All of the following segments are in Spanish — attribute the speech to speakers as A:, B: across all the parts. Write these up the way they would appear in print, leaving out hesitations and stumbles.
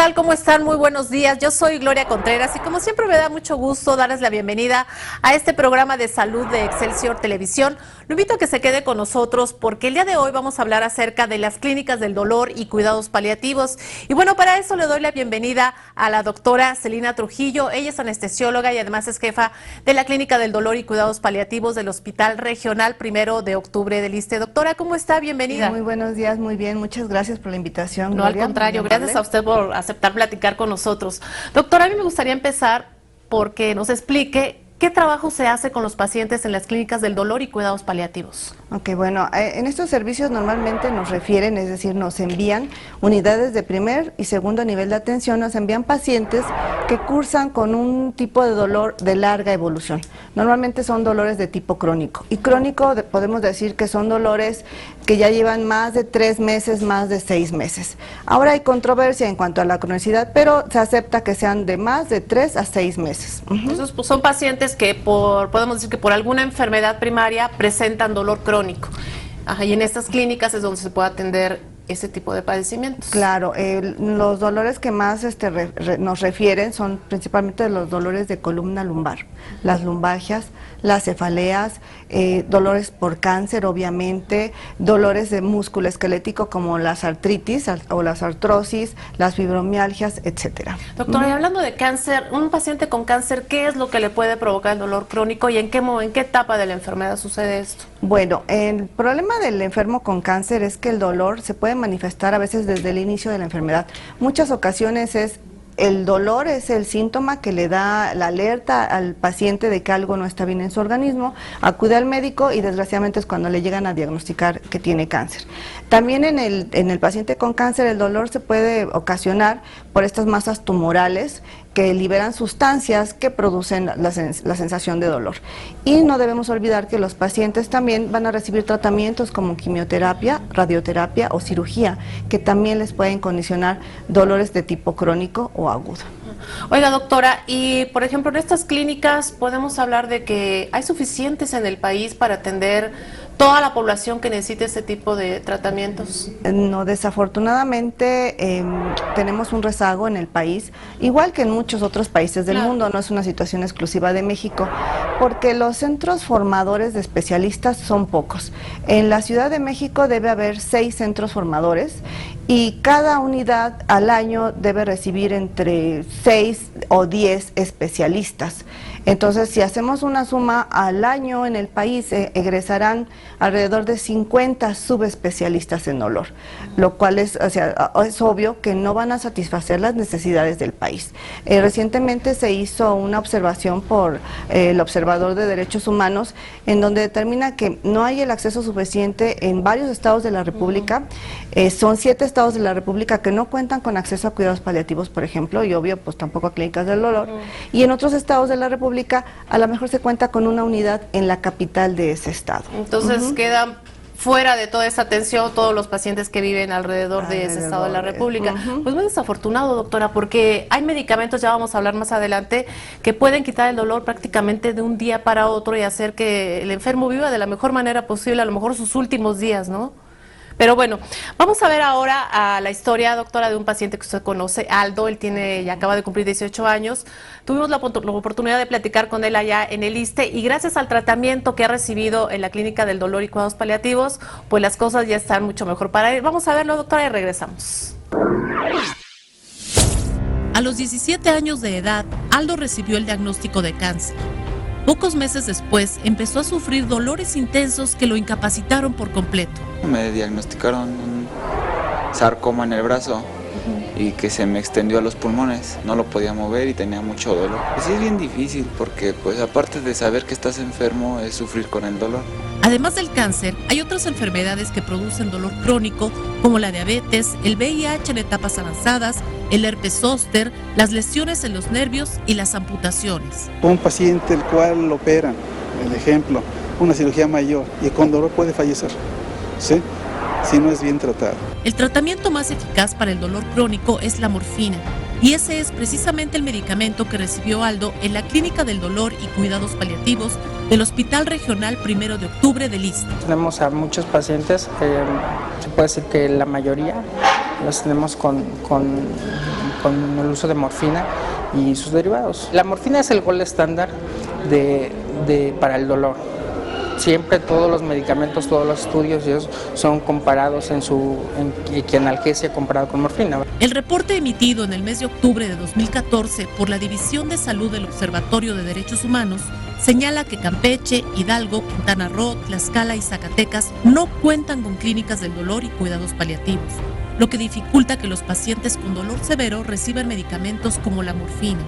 A: tal? ¿Cómo están? Muy buenos días. Yo soy Gloria Contreras y como siempre me da mucho gusto darles la bienvenida a este programa de salud de Excelsior Televisión. Lo invito a que se quede con nosotros porque el día de hoy vamos a hablar acerca de las clínicas del dolor y cuidados paliativos. Y bueno, para eso le doy la bienvenida a la doctora Celina Trujillo. Ella es anestesióloga y además es jefa de la Clínica del Dolor y Cuidados Paliativos del Hospital Regional 1 de Octubre del ISSSTE. Doctora, ¿cómo está? Bienvenida.
B: Sí, muy buenos días, muy bien. Muchas gracias por la invitación.
A: No,
B: Gloria,
A: al contrario, gracias a usted por aceptar platicar con nosotros. Doctora, a mí me gustaría empezar porque nos explique qué trabajo se hace con los pacientes en las clínicas del dolor y cuidados paliativos.
B: Ok, bueno, en estos servicios normalmente nos refieren, es decir, nos envían unidades de primer y segundo nivel de atención, nos envían pacientes que cursan con un tipo de dolor de larga evolución. Normalmente son dolores de tipo crónico. Y crónico podemos decir que son dolores que ya llevan más de 3 meses, más de 6 meses. Ahora hay controversia en cuanto a la cronicidad, pero se acepta que sean de más de 3 a 6 meses.
A: Entonces, pues, son pacientes que podemos decir que por alguna enfermedad primaria presentan dolor crónico. Ajá, y en estas clínicas es donde se puede atender ese tipo de padecimientos.
B: Claro, los dolores que más nos refieren son principalmente los dolores de columna lumbar, las lumbalgias, las cefaleas, dolores por cáncer, obviamente, dolores de músculo esquelético como las artritis o las artrosis, las fibromialgias, etcétera.
A: Doctora, y hablando de cáncer, un paciente con cáncer, ¿qué es lo que le puede provocar el dolor crónico y en qué etapa de la enfermedad sucede esto?
B: Bueno, el problema del enfermo con cáncer es que el dolor se puede manifestar a veces desde el inicio de la enfermedad. Muchas ocasiones el dolor es el síntoma que le da la alerta al paciente de que algo no está bien en su organismo, acude al médico y desgraciadamente es cuando le llegan a diagnosticar que tiene cáncer. También en el paciente con cáncer el dolor se puede ocasionar por estas masas tumorales que liberan sustancias que producen la sensación de dolor. Y no debemos olvidar que los pacientes también van a recibir tratamientos como quimioterapia, radioterapia o cirugía, que también les pueden condicionar dolores de tipo crónico o agudo.
A: Oiga, doctora, y por ejemplo en estas clínicas podemos hablar de que hay suficientes en el país para atender toda la población que necesite este tipo de tratamientos.
B: No, desafortunadamente tenemos un rezago en el país, igual que en muchos otros países del mundo, no es una situación exclusiva de México, porque los centros formadores de especialistas son pocos. En la Ciudad de México debe haber 6 centros formadores y cada unidad al año debe recibir entre 6 o 10 especialistas. Entonces, si hacemos una suma al año en el país, egresarán alrededor de 50 subespecialistas en dolor, lo cual es obvio que no van a satisfacer las necesidades del país. Recientemente se hizo una observación por el Observador de Derechos Humanos, en donde determina que no hay el acceso suficiente en varios estados de la República. Son 7 estados de la República que no cuentan con acceso a cuidados paliativos, por ejemplo, y obvio, pues tampoco a clínicas del dolor. Y en otros estados de la República a lo mejor se cuenta con una unidad en la capital de ese estado.
A: Entonces quedan fuera de toda esta atención todos los pacientes que viven alrededor de ese estado de la República. Pues muy desafortunado, doctora, porque hay medicamentos, ya vamos a hablar más adelante, que pueden quitar el dolor prácticamente de un día para otro y hacer que el enfermo viva de la mejor manera posible, a lo mejor sus últimos días, ¿no? Pero bueno, vamos a ver ahora a la historia, doctora, de un paciente que usted conoce, Aldo. Él ya acaba de cumplir 18 años. Tuvimos la oportunidad de platicar con él allá en el ISSSTE y gracias al tratamiento que ha recibido en la Clínica del Dolor y Cuidados Paliativos, pues las cosas ya están mucho mejor para él. Vamos a verlo, doctora, y regresamos.
C: A los 17 años de edad, Aldo recibió el diagnóstico de cáncer. Pocos meses después, empezó a sufrir dolores intensos que lo incapacitaron por completo.
D: Me diagnosticaron un sarcoma en el brazo y que se me extendió a los pulmones. No lo podía mover y tenía mucho dolor. Pues sí, es bien difícil porque, pues, aparte de saber que estás enfermo, es sufrir con el dolor.
C: Además del cáncer, hay otras enfermedades que producen dolor crónico, como la diabetes, el VIH en etapas avanzadas, el herpes zóster, las lesiones en los nervios y las amputaciones.
E: Un paciente el cual lo operan, el ejemplo, una cirugía mayor y con dolor puede fallecer, ¿sí? Si no es bien tratado.
C: El tratamiento más eficaz para el dolor crónico es la morfina, y ese es precisamente el medicamento que recibió Aldo en la Clínica del Dolor y Cuidados Paliativos del Hospital Regional 1 de Octubre del ISSSTE.
F: Tenemos a muchos pacientes, se puede decir que la mayoría los tenemos con con el uso de morfina y sus derivados. La morfina es el gold estándar para el dolor. Siempre todos los medicamentos, todos los estudios son comparados en analgesia comparado con morfina.
C: El reporte emitido en el mes de octubre de 2014 por la División de Salud del Observatorio de Derechos Humanos señala que Campeche, Hidalgo, Quintana Roo, Tlaxcala y Zacatecas no cuentan con clínicas del dolor y cuidados paliativos, lo que dificulta que los pacientes con dolor severo reciban medicamentos como la morfina.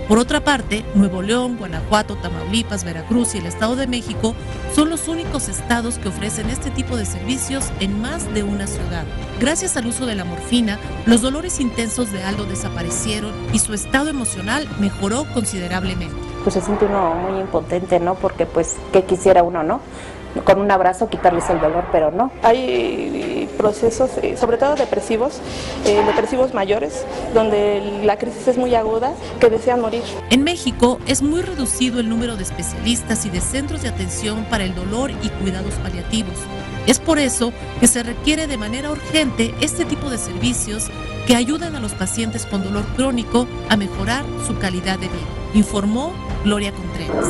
C: Por otra parte, Nuevo León, Guanajuato, Tamaulipas, Veracruz y el Estado de México son los únicos estados que ofrecen este tipo de servicios en más de una ciudad. Gracias al uso de la morfina, los dolores intensos de Aldo desaparecieron y su estado emocional mejoró considerablemente.
G: Pues se siente uno muy impotente, ¿no? Porque pues, ¿qué quisiera uno, no? Con un abrazo quitarles el dolor, pero no.
H: Hay procesos, sobre todo depresivos mayores, donde la crisis es muy aguda, que desean morir.
C: En México es muy reducido el número de especialistas y de centros de atención para el dolor y cuidados paliativos. Es por eso que se requiere de manera urgente este tipo de servicios que ayudan a los pacientes con dolor crónico a mejorar su calidad de vida, informó Gloria Contreras.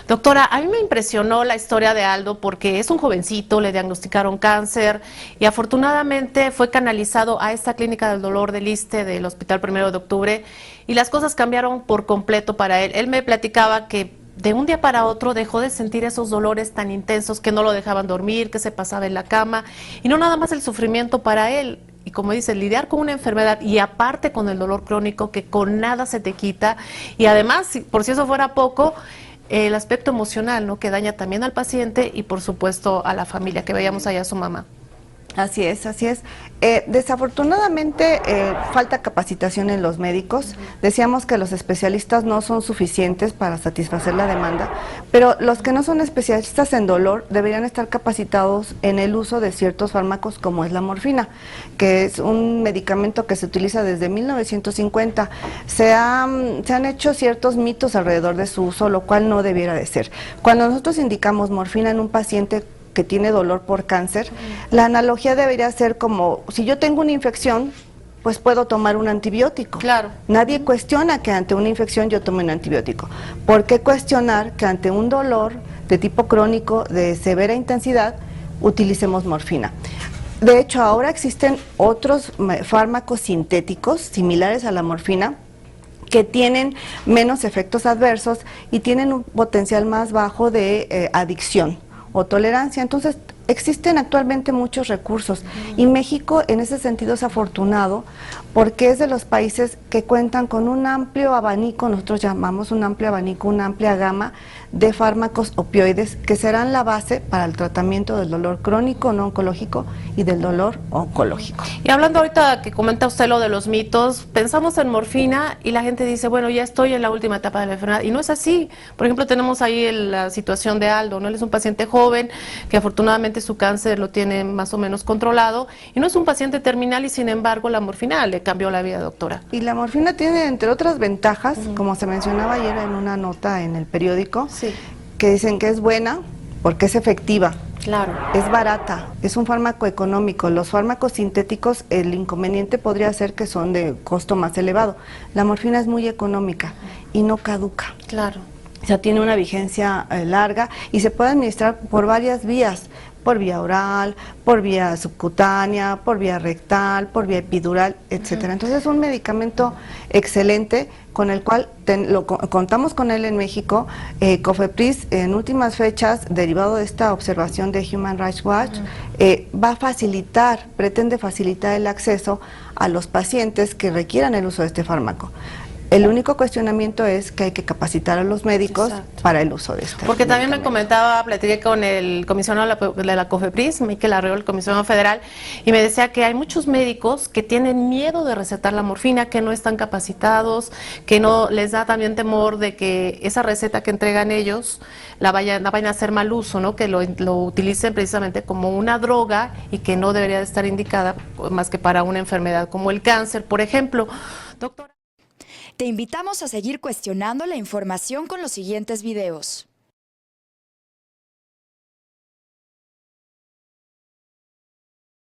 A: Doctora, a mí me impresionó la historia de Aldo porque es un jovencito, le diagnosticaron cáncer y afortunadamente fue canalizado a esta clínica del dolor del ISSSTE del Hospital 1 de Octubre y las cosas cambiaron por completo para él. Él me platicaba que de un día para otro dejó de sentir esos dolores tan intensos que no lo dejaban dormir, que se pasaba en la cama y no nada más el sufrimiento para él. Y como dice, lidiar con una enfermedad y aparte con el dolor crónico que con nada se te quita y además, por si eso fuera poco, el aspecto emocional, ¿no? Que daña también al paciente y por supuesto a la familia, que veíamos allá a su mamá.
B: Así es, así es. Desafortunadamente falta capacitación en los médicos. Decíamos que los especialistas no son suficientes para satisfacer la demanda, pero los que no son especialistas en dolor deberían estar capacitados en el uso de ciertos fármacos como es la morfina, que es un medicamento que se utiliza desde 1950. Se han hecho ciertos mitos alrededor de su uso, lo cual no debiera de ser. Cuando nosotros indicamos morfina en un paciente que tiene dolor por cáncer, la analogía debería ser como, si yo tengo una infección, pues puedo tomar un antibiótico.
A: Claro.
B: Nadie cuestiona que ante una infección yo tome un antibiótico. ¿Por qué cuestionar que ante un dolor de tipo crónico de severa intensidad utilicemos morfina? De hecho, ahora existen otros fármacos sintéticos similares a la morfina que tienen menos efectos adversos y tienen un potencial más bajo de adicción o tolerancia. Entonces, existen actualmente muchos recursos y México en ese sentido es afortunado porque es de los países que cuentan con un amplio abanico, nosotros llamamos un amplio abanico, una amplia gama de fármacos opioides que serán la base para el tratamiento del dolor crónico no oncológico y del dolor oncológico.
A: Y hablando ahorita que comenta usted lo de los mitos, pensamos en morfina y la gente dice, bueno, ya estoy en la última etapa de la enfermedad y no es así. Por ejemplo, tenemos ahí la situación de Aldo, ¿no? Él es un paciente joven que afortunadamente su cáncer lo tiene más o menos controlado y no es un paciente terminal y sin embargo la morfina le cambió la vida, doctora.
B: Y la morfina tiene entre otras ventajas, como se mencionaba ayer en una nota en el periódico,
A: sí,
B: que dicen que es buena porque es efectiva.
A: Claro.
B: Es barata, es un fármaco económico. Los fármacos sintéticos, el inconveniente podría ser que son de costo más elevado. La morfina es muy económica y no caduca.
A: Claro.
B: O sea, tiene una vigencia larga y se puede administrar por varias vías, por vía oral, por vía subcutánea, por vía rectal, por vía epidural, etcétera. Entonces es un medicamento excelente con el cual contamos con él en México. COFEPRIS en últimas fechas, derivado de esta observación de Human Rights Watch, va a facilitar, pretende facilitar el acceso a los pacientes que requieran el uso de este fármaco. El único cuestionamiento es que hay que capacitar a los médicos para el uso de este.
A: Porque también me comentaba, platiqué con el comisionado de la COFEPRIS, Miquel Arreola, el comisionado federal, y me decía que hay muchos médicos que tienen miedo de recetar la morfina, que no están capacitados, que no les da también temor de que esa receta que entregan ellos la vayan a hacer mal uso, ¿no? Que lo utilicen precisamente como una droga y que no debería de estar indicada más que para una enfermedad como el cáncer, por ejemplo. Doctora.
I: Te invitamos a seguir cuestionando la información con los siguientes videos.